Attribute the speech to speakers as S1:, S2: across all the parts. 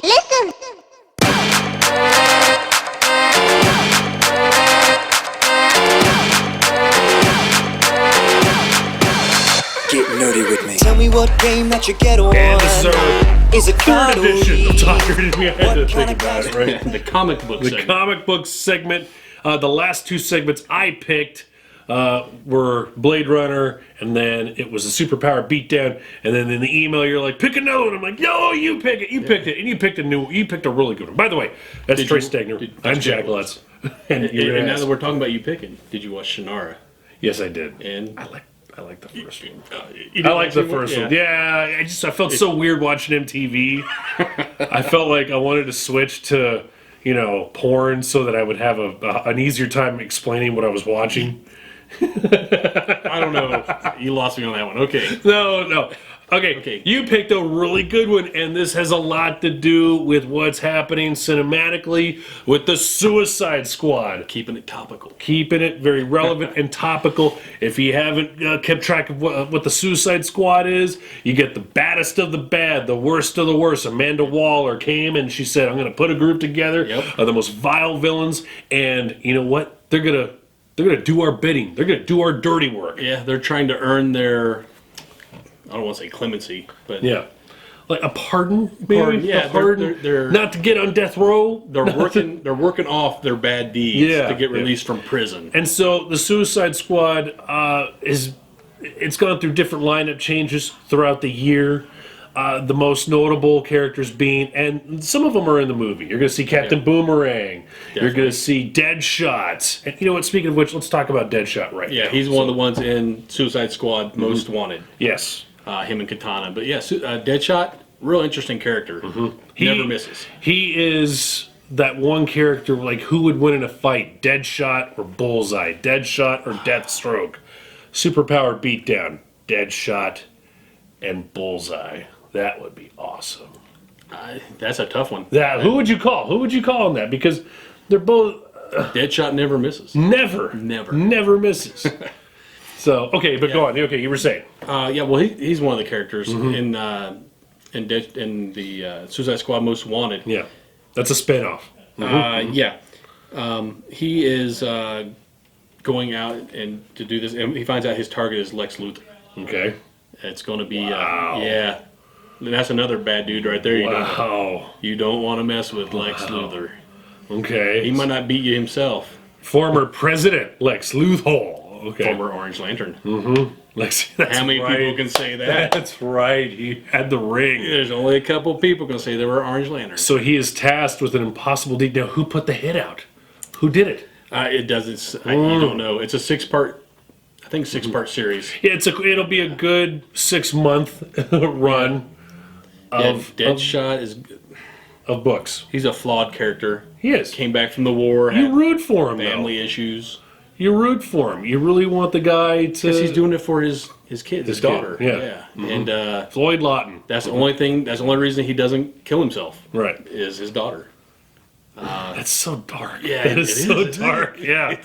S1: Listen.
S2: Get nerdy with me. Tell me what game that you get on.
S3: And this is our
S2: Is it
S3: third edition of Talking. We had to
S2: What
S3: think
S2: kind of
S3: about it, right?
S4: The comic book
S3: The
S4: segment.
S3: comic book segment. The last two segments I picked were Blade Runner, and then it was a superpower beatdown, and then in the email you're like, pick another one. I'm like, yo, you pick it. You picked it, and you picked a really good one. By the way, that's
S4: Did
S3: Trey
S4: you-
S3: Stegner.
S4: did-
S3: I'm
S4: that's
S3: Jack
S4: good.
S3: Lutz. And
S4: And,
S3: you're
S4: and now
S3: ask-
S4: that we're talking about you picking, did you watch Shannara?
S3: yes, I did.
S4: And
S3: I like the first one.
S4: you
S3: I like the
S4: didn't
S3: first
S4: watch
S3: one. Yeah, I felt so weird watching MTV. I felt like I wanted to switch to, porn so that I would have an easier time explaining what I was watching.
S4: I don't know. You lost me on that one. Okay.
S3: No. Okay,
S4: Okay.
S3: you picked a really good one, and this has a lot to do with what's happening cinematically with the Suicide Squad.
S4: Keeping it topical.
S3: Keeping it very relevant and topical. If you haven't kept track of what the Suicide Squad is, you get the baddest of the bad, the worst of the worst. Amanda Waller came and she said, I'm going to put a group together of the most vile villains, and you know what? They're going to do our bidding. They're going to do our dirty work.
S4: Yeah, they're trying to earn their, I don't want to say clemency, but
S3: Yeah. Like a pardon, maybe?
S4: Pardon, yeah,
S3: A pardon?
S4: they're-
S3: not to get on death row.
S4: they're working off their bad deeds
S3: Yeah,
S4: to get
S3: yeah.
S4: released from prison.
S3: And so the Suicide Squad it's gone through different lineup changes throughout the year. The most notable characters being, and some of them are in the movie. You're going to see Captain Boomerang. You're going to see Deadshot. And you know what? Speaking of which, let's talk about Deadshot right now.
S4: Yeah, he's one of the ones in Suicide Squad Most Wanted.
S3: Yes.
S4: Him and Katana. But yeah, Deadshot, real interesting character. Never misses.
S3: He is that one character, like, who would win in a fight? Deadshot or Bullseye? Deadshot or Deathstroke? Superpower beatdown. Deadshot and Bullseye. That would be awesome.
S4: That's a tough one.
S3: Who would you call? Who would you call on that? Because they're both
S4: Deadshot never misses.
S3: never misses. So okay, but go on. Okay, you were saying.
S4: Yeah, well, he's one of the characters in the Suicide Squad Most Wanted.
S3: Yeah, that's a spinoff.
S4: Yeah, he is going out and to do this, and he finds out his target is Lex Luthor.
S3: Okay.
S4: It's going to be
S3: Wow.
S4: yeah. And that's another bad dude right there.
S3: Wow.
S4: You don't want to mess with Lex Luthor.
S3: Okay.
S4: He might not beat you himself.
S3: Former President Lex Luthor. Okay.
S4: Former Orange Lantern.
S3: Lex. That's
S4: How many
S3: right.
S4: people can say that?
S3: That's right. He had the ring.
S4: There's only a couple people can say they were Orange Lanterns.
S3: So he is tasked with an impossible deed. Now, who put the hit out? Who did it?
S4: It doesn't. You don't know. It's a six-part series.
S3: Yeah, it'll be a good 6-month run of
S4: Deadshot
S3: of books.
S4: he's a flawed character.
S3: He is.
S4: Came back from the war.
S3: You
S4: Had
S3: root for him,
S4: family
S3: though.
S4: issues.
S3: You root for him. You really want the guy to.
S4: Because he's doing it for his kids, his daughter.
S3: yeah.
S4: And
S3: Floyd Lawton.
S4: that's the only thing. That's the only reason he doesn't kill himself.
S3: Right.
S4: Is his daughter.
S3: That's so dark.
S4: Yeah,
S3: That
S4: it
S3: is
S4: is,
S3: so
S4: isn't
S3: dark. Yeah.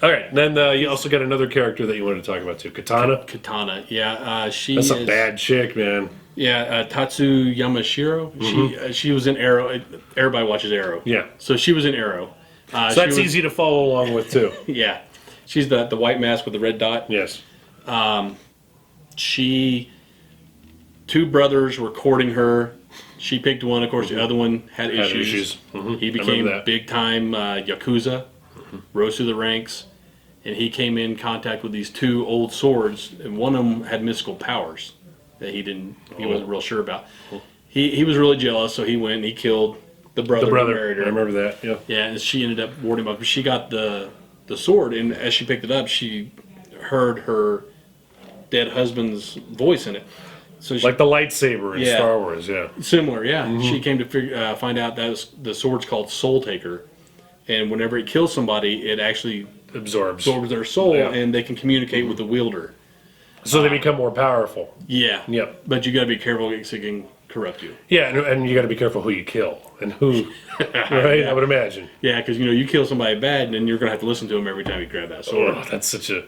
S3: All right. Then you also got another character that you wanted to talk about too. Katana.
S4: Katana. Yeah. She
S3: That's
S4: is
S3: a bad chick, man.
S4: Yeah. Tatsu Yamashiro. She was in Arrow. Everybody watches Arrow.
S3: Yeah.
S4: So she was in Arrow.
S3: So that's easy to follow along with too.
S4: Yeah. She's the white mask with the red dot.
S3: Yes.
S4: Two brothers were courting her. She picked one. Of course, the other one had issues. He
S3: I remember
S4: became
S3: that.
S4: big time Yakuza, rose through the ranks, and he came in contact with these two old swords, and one of them had mystical powers that he wasn't real sure about. He was really jealous, so he went and he killed the brother.
S3: The
S4: who
S3: brother.
S4: married her.
S3: I remember that. Yeah.
S4: Yeah, and she ended up warding him up. She got the sword, and as she picked it up, she heard her dead husband's voice in it. So she,
S3: Like the lightsaber in
S4: Yeah.
S3: Star Wars. Yeah.
S4: similar, yeah. She came to find out that the sword's called Soul Taker, and whenever it kills somebody, it actually
S3: Absorbs.
S4: absorbs their soul,
S3: Yeah.
S4: and they can communicate with the wielder.
S3: So they become more powerful.
S4: Yeah.
S3: Yep.
S4: But you got to be careful because it can corrupt you.
S3: Yeah, and you got to be careful who you kill and who. Right. I would imagine.
S4: Yeah, because you kill somebody bad, and then you're gonna have to listen to him every time you grab that sword.
S3: Oh, that's such a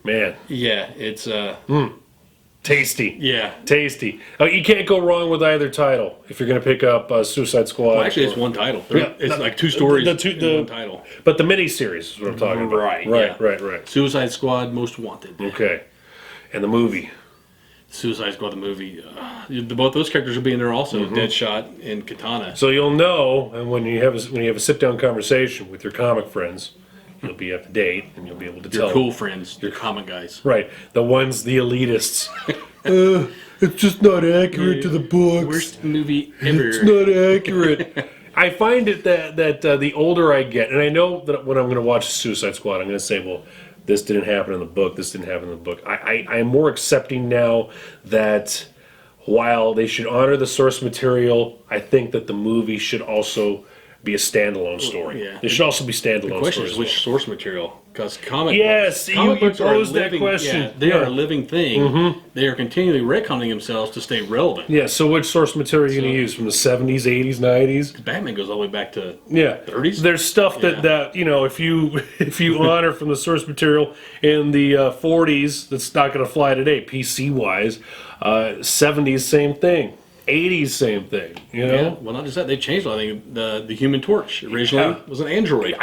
S3: man.
S4: Yeah, it's
S3: Tasty.
S4: Yeah.
S3: Tasty. You can't go wrong with either title if you're going to pick up Suicide Squad.
S4: Well, actually, it's one title.
S3: Yeah,
S4: It's like two stories
S3: the
S4: one title.
S3: But the miniseries is what I'm talking about.
S4: Right,
S3: Right,
S4: yeah.
S3: right.
S4: Suicide Squad Most Wanted.
S3: Okay. And the movie.
S4: Suicide Squad the movie. Both those characters will be in there also. Deadshot and Katana.
S3: So you'll know, and when you have a sit-down conversation with your comic friends, you'll be up to date, and you'll be able to tell.
S4: Your cool friends, your comic guys.
S3: Right. The ones, the elitists. It's just not accurate to the books.
S4: Worst movie ever.
S3: It's not accurate. I find it that the older I get, and I know that when I'm going to watch Suicide Squad, I'm going to say, well, this didn't happen in the book, this didn't happen in the book. I am more accepting now that while they should honor the source material, I think that the movie should also be a standalone story.
S4: Yeah.
S3: It should also be standalone
S4: The question
S3: stories.
S4: is which source material? Because comic
S3: Yes,
S4: comic
S3: you
S4: books are a
S3: posed that
S4: living,
S3: question.
S4: Yeah, they are a living thing.
S3: Mm-hmm.
S4: They are continually retconning themselves to stay relevant.
S3: Yeah, so which source material are you going to use? From the 70s, 80s, 90s?
S4: Batman goes all the way back to
S3: Yeah,
S4: 30s?
S3: There's stuff that you know, if you honor from the source material in the 40s, that's not going to fly today, PC wise. 70s, same thing. 80s, same thing. You know.
S4: Yeah, well, not just that. They changed a lot. I think the Human Torch originally was an android.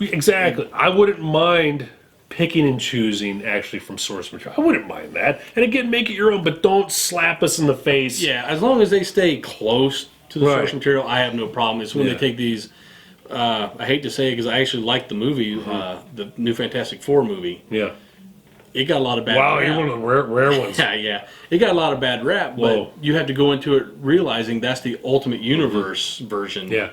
S3: Exactly. I wouldn't mind picking and choosing actually from source material. I wouldn't mind that. And again, make it your own, but don't slap us in the face.
S4: Yeah, as long as they stay close to the
S3: Right.
S4: source material, I have no problem. It's when
S3: Yeah.
S4: they take these. I hate to say it because I actually liked the movie, the new Fantastic Four movie.
S3: Yeah.
S4: It got a lot of bad
S3: Wow,
S4: rap.
S3: you're one of the rare ones.
S4: Yeah. It got a lot of bad rap, but
S3: Whoa.
S4: you have to go into it realizing that's the Ultimate Universe version,
S3: Yeah.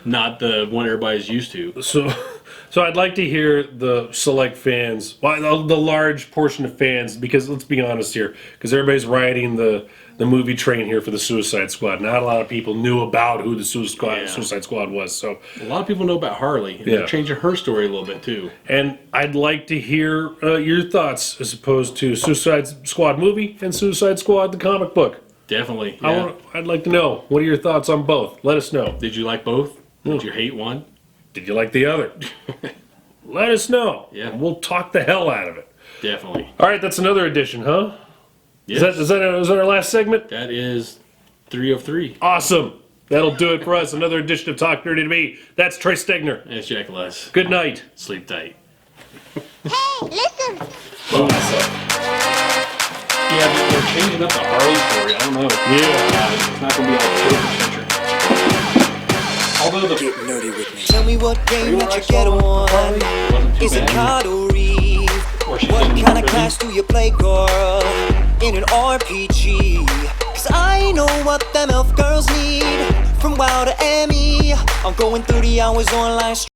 S4: not the one everybody's used to.
S3: So I'd like to hear the select fans, well, the large portion of fans, because let's be honest here, because everybody's riding the movie train here for the Suicide Squad. Not a lot of people knew about who the Suicide Squad was. So
S4: A lot of people know about Harley. And
S3: Yeah.
S4: they're changing her story a little bit too.
S3: And I'd like to hear your thoughts as opposed to Suicide Squad movie and Suicide Squad the comic book.
S4: Definitely. Yeah.
S3: I'd like to know, what are your thoughts on both? Let us know.
S4: Did you like both? Did you hate one?
S3: Did you like the other? Let us know.
S4: Yeah.
S3: And we'll talk the hell out of it.
S4: Definitely.
S3: All right, that's another edition, huh?
S4: Yes.
S3: Is that our last segment?
S4: That is 3 of 3.
S3: Awesome. That'll do it for us. Another edition of Talk Nerdy to Me. That's Trey Stegner.
S4: And it's Jack Les.
S3: Good night.
S4: Sleep tight.
S1: Hey, listen!
S4: Yeah, they're changing up the Harley story. I don't know.
S3: Yeah.
S4: It's not going to be all children-centric. Although the
S2: Get nerdy with me. Tell me what game that you get
S4: Harley
S2: on.
S4: wasn't too
S2: Is it
S4: bad.
S2: card or Reeve?
S4: Or she
S2: What
S4: didn't
S2: kind of
S4: really-
S2: class do you play, girl? In an RPG? Cause I know what them elf girls need. From WoW to ME, I'm going 30 hours online.